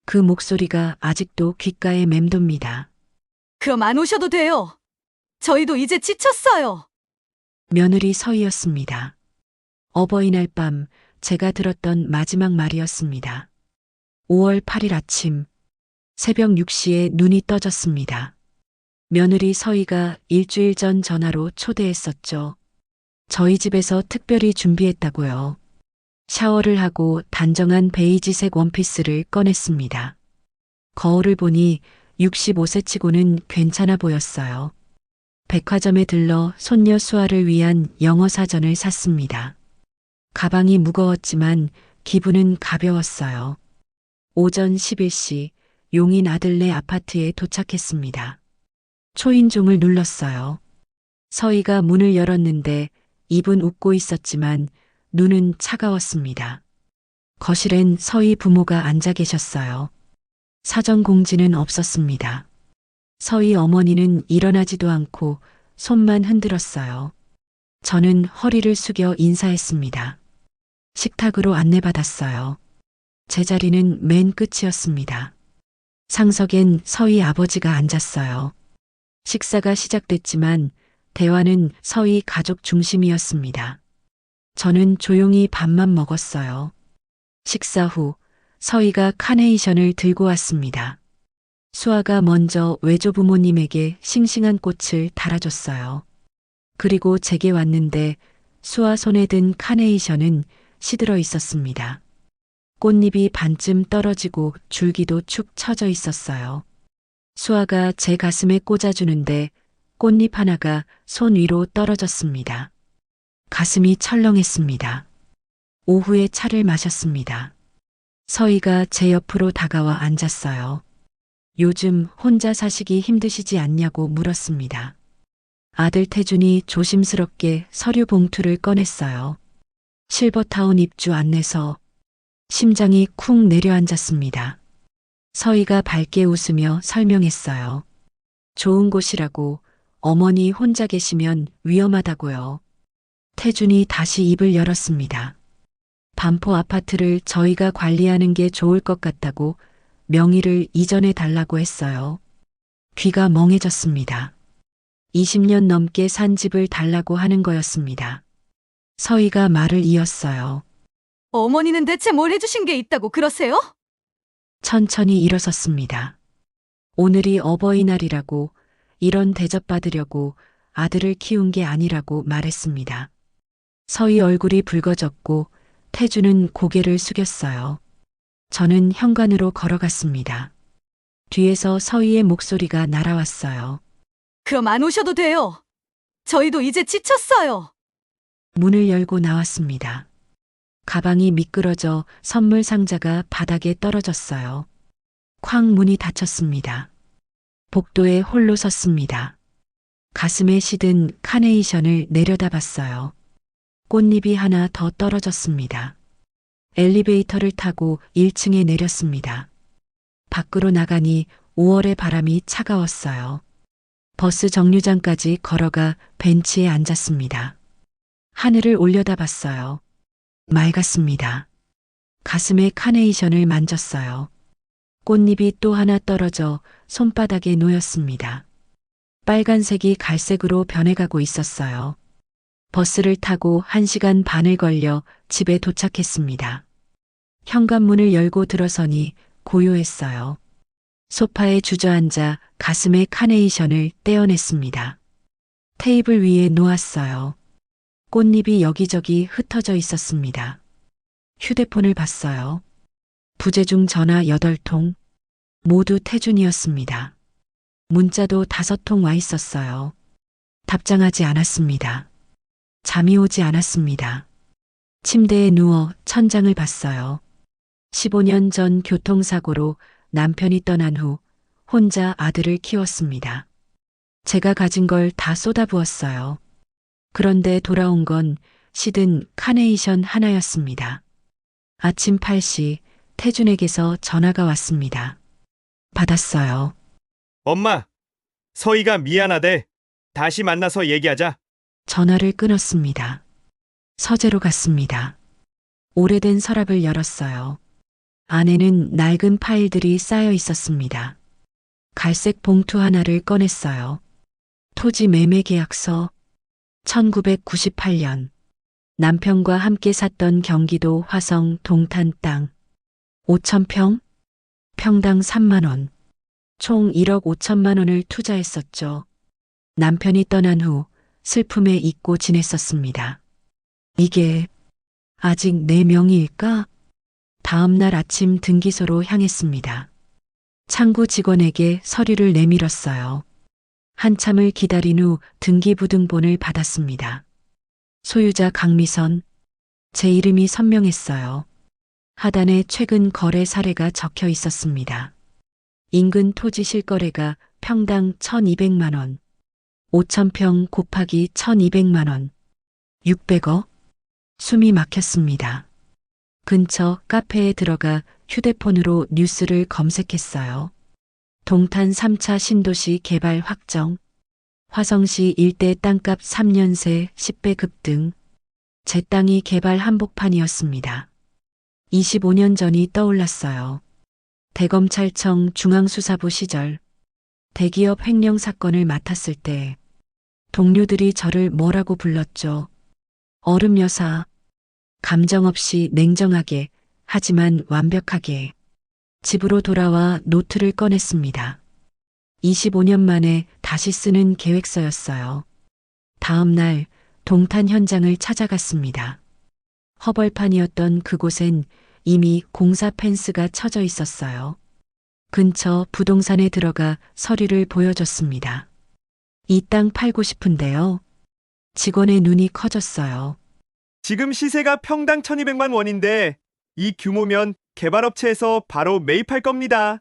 그 목소리가 아직도 귓가에 맴돕니다. 그럼 안 오셔도 돼요. 저희도 이제 지쳤어요. 며느리 서희였습니다. 어버이날 밤 제가 들었던 마지막 말이었습니다. 5월 8일 아침 새벽 6시에 눈이 떠졌습니다. 며느리 서희가 일주일 전 전화로 초대했었죠. 저희 집에서 특별히 준비했다고요. 샤워를 하고 단정한 베이지색 원피스를 꺼냈습니다. 거울을 보니 65세 치고는 괜찮아 보였어요. 백화점에 들러 손녀 수아를 위한 영어 사전을 샀습니다. 가방이 무거웠지만 기분은 가벼웠어요. 오전 11시 용인 아들네 아파트에 도착했습니다. 초인종을 눌렀어요. 서희가 문을 열었는데 입은 웃고 있었지만 눈은 차가웠습니다. 거실엔 서희 부모가 앉아 계셨어요. 사전 공지는 없었습니다. 서희 어머니는 일어나지도 않고 손만 흔들었어요. 저는 허리를 숙여 인사했습니다. 식탁으로 안내받았어요. 제 자리는 맨 끝이었습니다. 상석엔 서희 아버지가 앉았어요. 식사가 시작됐지만 대화는 서희 가족 중심이었습니다. 저는 조용히 밥만 먹었어요. 식사 후 서희가 카네이션을 들고 왔습니다. 수아가 먼저 외조부모님에게 싱싱한 꽃을 달아줬어요. 그리고 제게 왔는데 수아 손에 든 카네이션은 시들어 있었습니다. 꽃잎이 반쯤 떨어지고 줄기도 축 처져 있었어요. 수아가 제 가슴에 꽂아주는데 꽃잎 하나가 손 위로 떨어졌습니다. 가슴이 철렁했습니다. 오후에 차를 마셨습니다. 서희가 제 옆으로 다가와 앉았어요. 요즘 혼자 사시기 힘드시지 않냐고 물었습니다. 아들 태준이 조심스럽게 서류 봉투를 꺼냈어요. 실버타운 입주 안내서. 심장이 쿵 내려앉았습니다. 서희가 밝게 웃으며 설명했어요. 좋은 곳이라고, 어머니 혼자 계시면 위험하다고요. 태준이 다시 입을 열었습니다. 반포 아파트를 저희가 관리하는 게 좋을 것 같다고 명의를 이전해 달라고 했어요. 귀가 멍해졌습니다. 20년 넘게 산 집을 달라고 하는 거였습니다. 서희가 말을 이었어요. 어머니는 대체 뭘 해주신 게 있다고 그러세요? 천천히 일어섰습니다. 오늘이 어버이날이라고, 이런 대접받으려고 아들을 키운 게 아니라고 말했습니다. 서희 얼굴이 붉어졌고 태주는 고개를 숙였어요. 저는 현관으로 걸어갔습니다. 뒤에서 서희의 목소리가 날아왔어요. 그럼 안 오셔도 돼요. 저희도 이제 지쳤어요. 문을 열고 나왔습니다. 가방이 미끄러져 선물 상자가 바닥에 떨어졌어요. 쾅 문이 닫혔습니다. 복도에 홀로 섰습니다. 가슴에 시든 카네이션을 내려다봤어요. 꽃잎이 하나 더 떨어졌습니다. 엘리베이터를 타고 1층에 내렸습니다. 밖으로 나가니 5월의 바람이 차가웠어요. 버스 정류장까지 걸어가 벤치에 앉았습니다. 하늘을 올려다봤어요. 맑았습니다. 가슴에 카네이션을 만졌어요. 꽃잎이 또 하나 떨어져 손바닥에 놓였습니다. 빨간색이 갈색으로 변해가고 있었어요. 버스를 타고 1시간 반을 걸려 집에 도착했습니다. 현관문을 열고 들어서니 고요했어요. 소파에 주저앉아 가슴에 카네이션을 떼어냈습니다. 테이블 위에 놓았어요. 꽃잎이 여기저기 흩어져 있었습니다. 휴대폰을 봤어요. 부재중 전화 8통. 모두 태준이었습니다. 문자도 5통 와 있었어요. 답장하지 않았습니다. 잠이 오지 않았습니다. 침대에 누워 천장을 봤어요. 15년 전 교통사고로 남편이 떠난 후 혼자 아들을 키웠습니다. 제가 가진 걸 다 쏟아부었어요. 그런데 돌아온 건 시든 카네이션 하나였습니다. 아침 8시 태준에게서 전화가 왔습니다. 받았어요. 엄마, 서희가 미안하대. 다시 만나서 얘기하자. 전화를 끊었습니다. 서재로 갔습니다. 오래된 서랍을 열었어요. 안에는 낡은 파일들이 쌓여 있었습니다. 갈색 봉투 하나를 꺼냈어요. 토지 매매 계약서. 1998년. 남편과 함께 샀던 경기도 화성 동탄 땅. 5,000평? 평당 3만 원. 총 1억 5천만 원을 투자했었죠. 남편이 떠난 후 슬픔에 잊고 지냈었습니다. 이게 아직 내 명의일까? 다음 날 아침 등기소로 향했습니다. 창구 직원에게 서류를 내밀었어요. 한참을 기다린 후 등기부등본을 받았습니다. 소유자 강미선. 제 이름이 선명했어요. 하단에 최근 거래 사례가 적혀 있었습니다. 인근 토지 실거래가 평당 1,200만 원. 5,000평 곱하기 1,200만 원. 600억? 숨이 막혔습니다. 근처 카페에 들어가 휴대폰으로 뉴스를 검색했어요. 동탄 3차 신도시 개발 확정. 화성시 일대 땅값 3년 새 10배 급등. 제 땅이 개발 한복판이었습니다. 25년 전이 떠올랐어요. 대검찰청 중앙수사부 시절 대기업 횡령 사건을 맡았을 때 동료들이 저를 뭐라고 불렀죠. 얼음 여사. 감정 없이 냉정하게, 하지만 완벽하게. 집으로 돌아와 노트를 꺼냈습니다. 25년 만에 다시 쓰는 계획서였어요. 다음 날 동탄 현장을 찾아갔습니다. 허벌판이었던 그곳엔 이미 공사 펜스가 쳐져 있었어요. 근처 부동산에 들어가 서류를 보여줬습니다. 이 땅 팔고 싶은데요. 직원의 눈이 커졌어요. 지금 시세가 평당 1,200만 원인데 이 규모면 개발업체에서 바로 매입할 겁니다.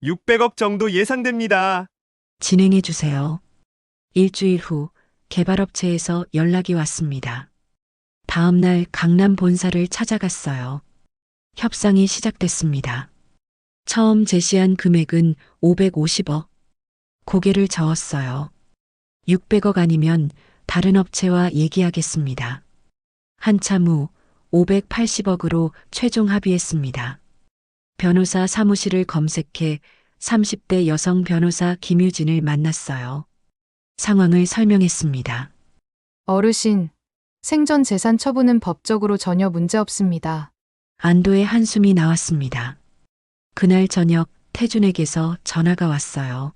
600억 정도 예상됩니다. 진행해 주세요. 일주일 후 개발업체에서 연락이 왔습니다. 다음 날 강남 본사를 찾아갔어요. 협상이 시작됐습니다. 처음 제시한 금액은 550억. 고개를 저었어요. 600억 아니면 다른 업체와 얘기하겠습니다. 한참 후 580억으로 최종 합의했습니다. 변호사 사무실을 검색해 30대 여성 변호사 김유진을 만났어요. 상황을 설명했습니다. 어르신, 생전 재산 처분은 법적으로 전혀 문제 없습니다. 안도의 한숨이 나왔습니다. 그날 저녁 태준에게서 전화가 왔어요.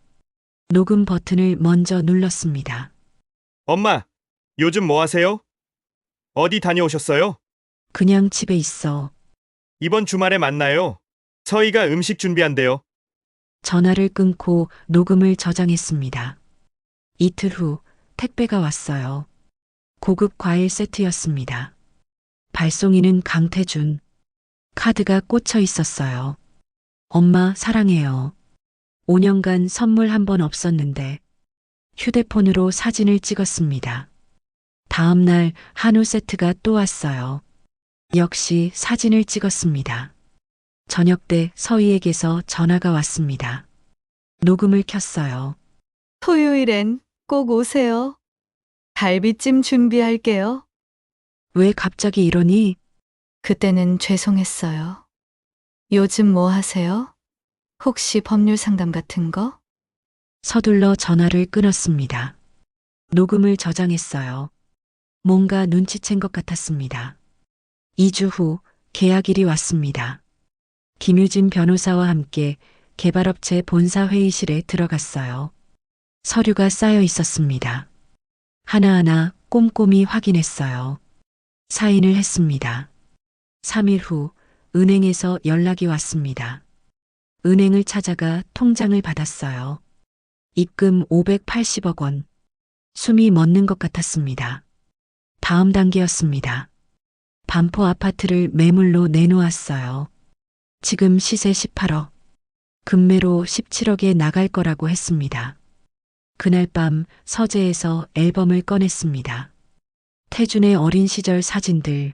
녹음 버튼을 먼저 눌렀습니다. 엄마, 요즘 뭐 하세요? 어디 다녀오셨어요? 그냥 집에 있어. 이번 주말에 만나요. 서희가 음식 준비한대요. 전화를 끊고 녹음을 저장했습니다. 이틀 후 택배가 왔어요. 고급 과일 세트였습니다. 발송인은 강태준. 카드가 꽂혀 있었어요. 엄마 사랑해요. 5년간 선물 한 번 없었는데 휴대폰으로 사진을 찍었습니다. 다음 날 한우 세트가 또 왔어요. 역시 사진을 찍었습니다. 저녁 때 서희에게서 전화가 왔습니다. 녹음을 켰어요. 토요일엔 꼭 오세요. 갈비찜 준비할게요. 왜 갑자기 이러니? 그때는 죄송했어요. 요즘 뭐 하세요? 혹시 법률 상담 같은 거? 서둘러 전화를 끊었습니다. 녹음을 저장했어요. 뭔가 눈치챈 것 같았습니다. 2주 후 계약일이 왔습니다. 김유진 변호사와 함께 개발업체 본사 회의실에 들어갔어요. 서류가 쌓여 있었습니다. 하나하나 꼼꼼히 확인했어요. 사인을 했습니다. 3일 후 은행에서 연락이 왔습니다. 은행을 찾아가 통장을 받았어요. 입금 580억 원. 숨이 멎는 것 같았습니다. 다음 단계였습니다. 반포 아파트를 매물로 내놓았어요. 지금 시세 18억. 금매로 17억에 나갈 거라고 했습니다. 그날 밤 서재에서 앨범을 꺼냈습니다. 태준의 어린 시절 사진들.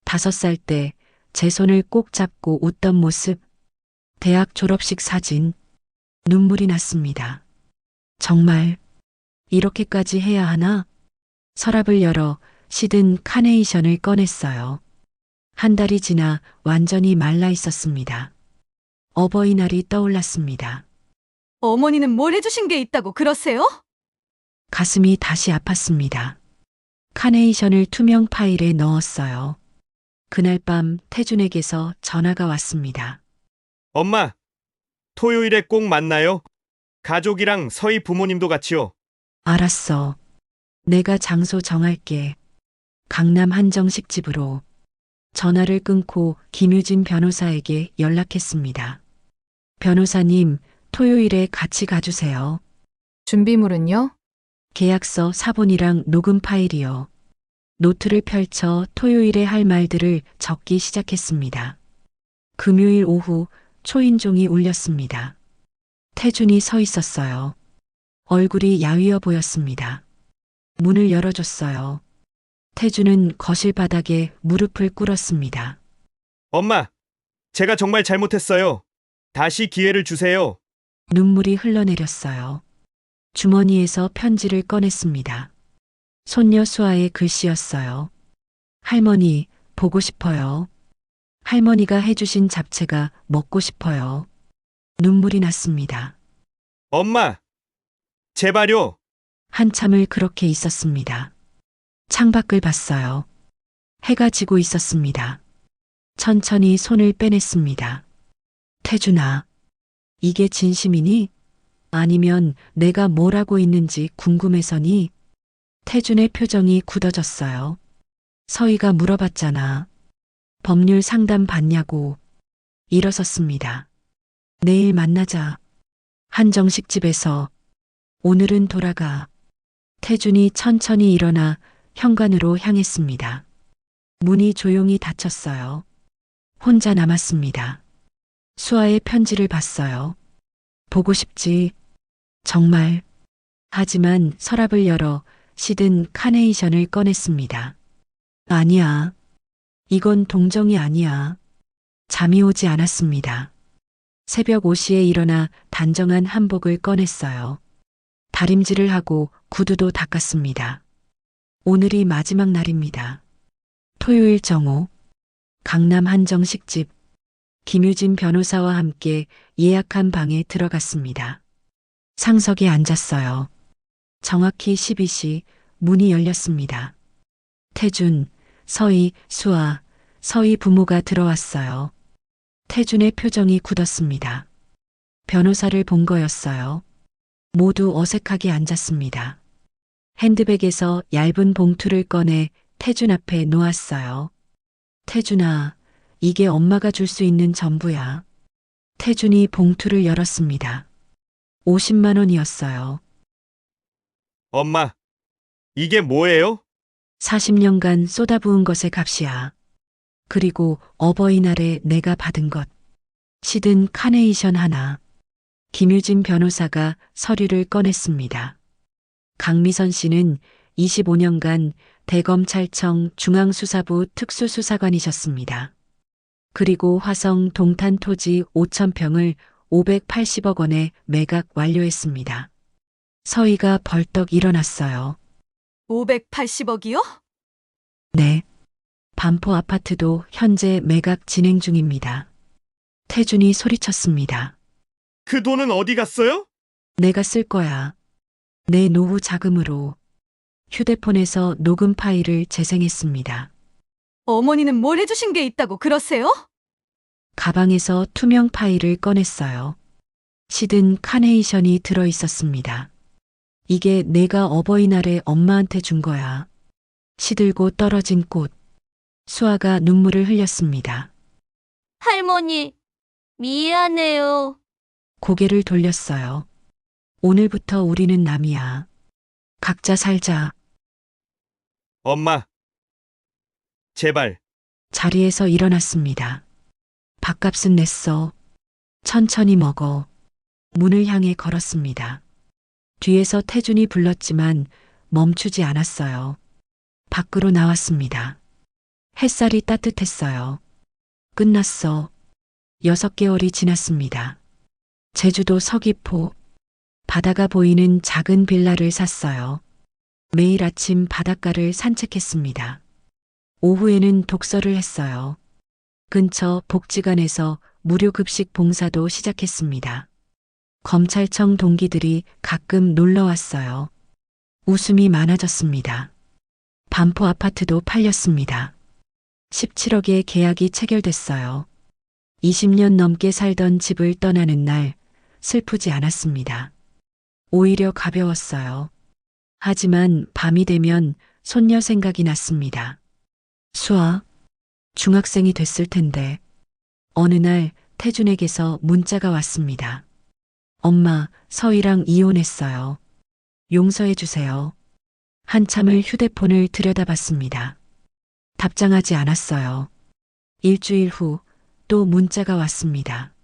5살 때 제 손을 꼭 잡고 웃던 모습. 대학 졸업식 사진. 눈물이 났습니다. 정말 이렇게까지 해야 하나? 서랍을 열어 시든 카네이션을 꺼냈어요. 한 달이 지나 완전히 말라 있었습니다. 어버이날이 떠올랐습니다. 어머니는 뭘 해주신 게 있다고 그러세요? 가슴이 다시 아팠습니다. 카네이션을 투명 파일에 넣었어요. 그날 밤 태준에게서 전화가 왔습니다. 엄마, 토요일에 꼭 만나요. 가족이랑 서희 부모님도 같이요. 알았어. 내가 장소 정할게. 강남 한정식 집으로. 전화를 끊고 김유진 변호사에게 연락했습니다. 변호사님, 토요일에 같이 가주세요. 준비물은요? 계약서 사본이랑 녹음 파일이요. 노트를 펼쳐 토요일에 할 말들을 적기 시작했습니다. 금요일 오후 초인종이 울렸습니다. 태준이 서 있었어요. 얼굴이 야위어 보였습니다. 문을 열어줬어요. 태준은 거실 바닥에 무릎을 꿇었습니다. 엄마, 제가 정말 잘못했어요. 다시 기회를 주세요. 눈물이 흘러내렸어요. 주머니에서 편지를 꺼냈습니다. 손녀 수아의 글씨였어요. 할머니, 보고 싶어요. 할머니가 해주신 잡채가 먹고 싶어요. 눈물이 났습니다. 엄마, 제발요. 한참을 그렇게 있었습니다. 창밖을 봤어요. 해가 지고 있었습니다. 천천히 손을 빼냈습니다. 태준아, 이게 진심이니? 아니면 내가 뭘 하고 있는지 궁금해서니? 태준의 표정이 굳어졌어요. 서희가 물어봤잖아. 법률 상담 받냐고. 일어섰습니다. 내일 만나자. 한정식 집에서. 오늘은 돌아가. 태준이 천천히 일어나 현관으로 향했습니다. 문이 조용히 닫혔어요. 혼자 남았습니다. 수아의 편지를 봤어요. 보고 싶지. 정말. 하지만 서랍을 열어 시든 카네이션을 꺼냈습니다. 아니야. 이건 동정이 아니야. 잠이 오지 않았습니다. 새벽 5시에 일어나 단정한 한복을 꺼냈어요. 다림질을 하고 구두도 닦았습니다. 오늘이 마지막 날입니다. 토요일 정오. 강남 한정식집. 김유진 변호사와 함께 예약한 방에 들어갔습니다. 상석에 앉았어요. 정확히 12시 문이 열렸습니다. 태준, 서희, 수아, 서희 부모가 들어왔어요. 태준의 표정이 굳었습니다. 변호사를 본 거였어요. 모두 어색하게 앉았습니다. 핸드백에서 얇은 봉투를 꺼내 태준 앞에 놓았어요. 태준아, 이게 엄마가 줄 수 있는 전부야. 태준이 봉투를 열었습니다. 50만 원이었어요. 엄마, 이게 뭐예요? 40년간 쏟아부은 것의 값이야. 그리고 어버이날에 내가 받은 것. 시든 카네이션 하나. 김유진 변호사가 서류를 꺼냈습니다. 강미선 씨는 25년간 대검찰청 중앙수사부 특수수사관이셨습니다. 그리고 화성 동탄 토지 5,000평을 580억 원에 매각 완료했습니다. 서희가 벌떡 일어났어요. 580억이요? 네. 반포 아파트도 현재 매각 진행 중입니다. 태준이 소리쳤습니다. 그 돈은 어디 갔어요? 내가 쓸 거야. 내 노후 자금으로. 휴대폰에서 녹음 파일을 재생했습니다. 어머니는 뭘 해주신 게 있다고 그러세요? 가방에서 투명 파일을 꺼냈어요. 시든 카네이션이 들어 있었습니다. 이게 내가 어버이날에 엄마한테 준 거야. 시들고 떨어진 꽃. 수아가 눈물을 흘렸습니다. 할머니, 미안해요. 고개를 돌렸어요. 오늘부터 우리는 남이야. 각자 살자. 엄마, 제발. 자리에서 일어났습니다. 밥값은 냈어. 천천히 먹어. 문을 향해 걸었습니다. 뒤에서 태준이 불렀지만 멈추지 않았어요. 밖으로 나왔습니다. 햇살이 따뜻했어요. 끝났어. 6개월이 지났습니다. 제주도 서귀포. 바다가 보이는 작은 빌라를 샀어요. 매일 아침 바닷가를 산책했습니다. 오후에는 독서를 했어요. 근처 복지관에서 무료급식 봉사도 시작했습니다. 검찰청 동기들이 가끔 놀러 왔어요. 웃음이 많아졌습니다. 반포 아파트도 팔렸습니다. 17억의 계약이 체결됐어요. 20년 넘게 살던 집을 떠나는 날 슬프지 않았습니다. 오히려 가벼웠어요. 하지만 밤이 되면 손녀 생각이 났습니다. 수아, 중학생이 됐을 텐데. 어느 날 태준에게서 문자가 왔습니다. 엄마, 서희랑 이혼했어요. 용서해 주세요. 한참을 휴대폰을 들여다봤습니다. 답장하지 않았어요. 일주일 후 또 문자가 왔습니다.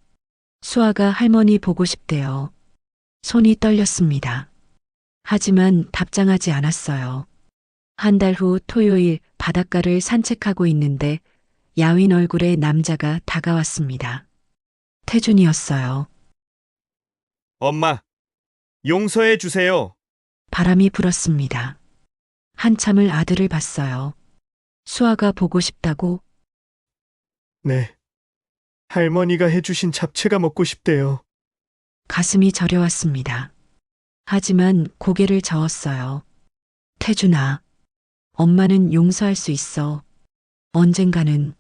수아가 할머니 보고 싶대요. 손이 떨렸습니다. 하지만 답장하지 않았어요. 한 달 후 토요일 바닷가를 산책하고 있는데 야윈 얼굴의 남자가 다가왔습니다. 태준이었어요. 엄마, 용서해 주세요. 바람이 불었습니다. 한참을 아들을 봤어요. 수아가 보고 싶다고? 네. 할머니가 해주신 잡채가 먹고 싶대요. 가슴이 저려왔습니다. 하지만 고개를 저었어요. 태준아, 엄마는 용서할 수 있어. 언젠가는.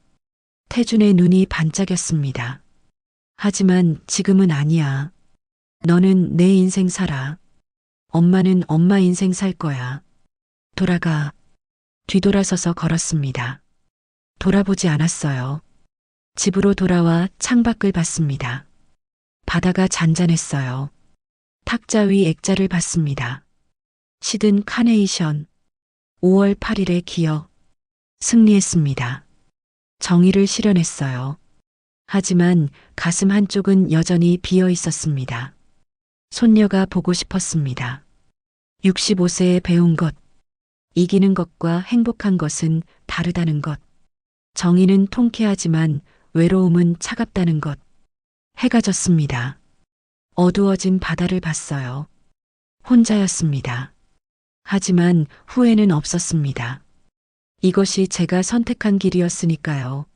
태준의 눈이 반짝였습니다. 하지만 지금은 아니야. 너는 내 인생 살아. 엄마는 엄마 인생 살 거야. 돌아가. 뒤돌아서서 걸었습니다. 돌아보지 않았어요. 집으로 돌아와 창밖을 봤습니다. 바다가 잔잔했어요. 탁자 위 액자를 봤습니다. 시든 카네이션. 5월 8일의 기억. 승리했습니다. 정의를 실현했어요. 하지만 가슴 한쪽은 여전히 비어 있었습니다. 손녀가 보고 싶었습니다. 65세에 배운 것. 이기는 것과 행복한 것은 다르다는 것. 정의는 통쾌하지만 외로움은 차갑다는 것. 해가 졌습니다. 어두워진 바다를 봤어요. 혼자였습니다. 하지만 후회는 없었습니다. 이것이 제가 선택한 길이었으니까요.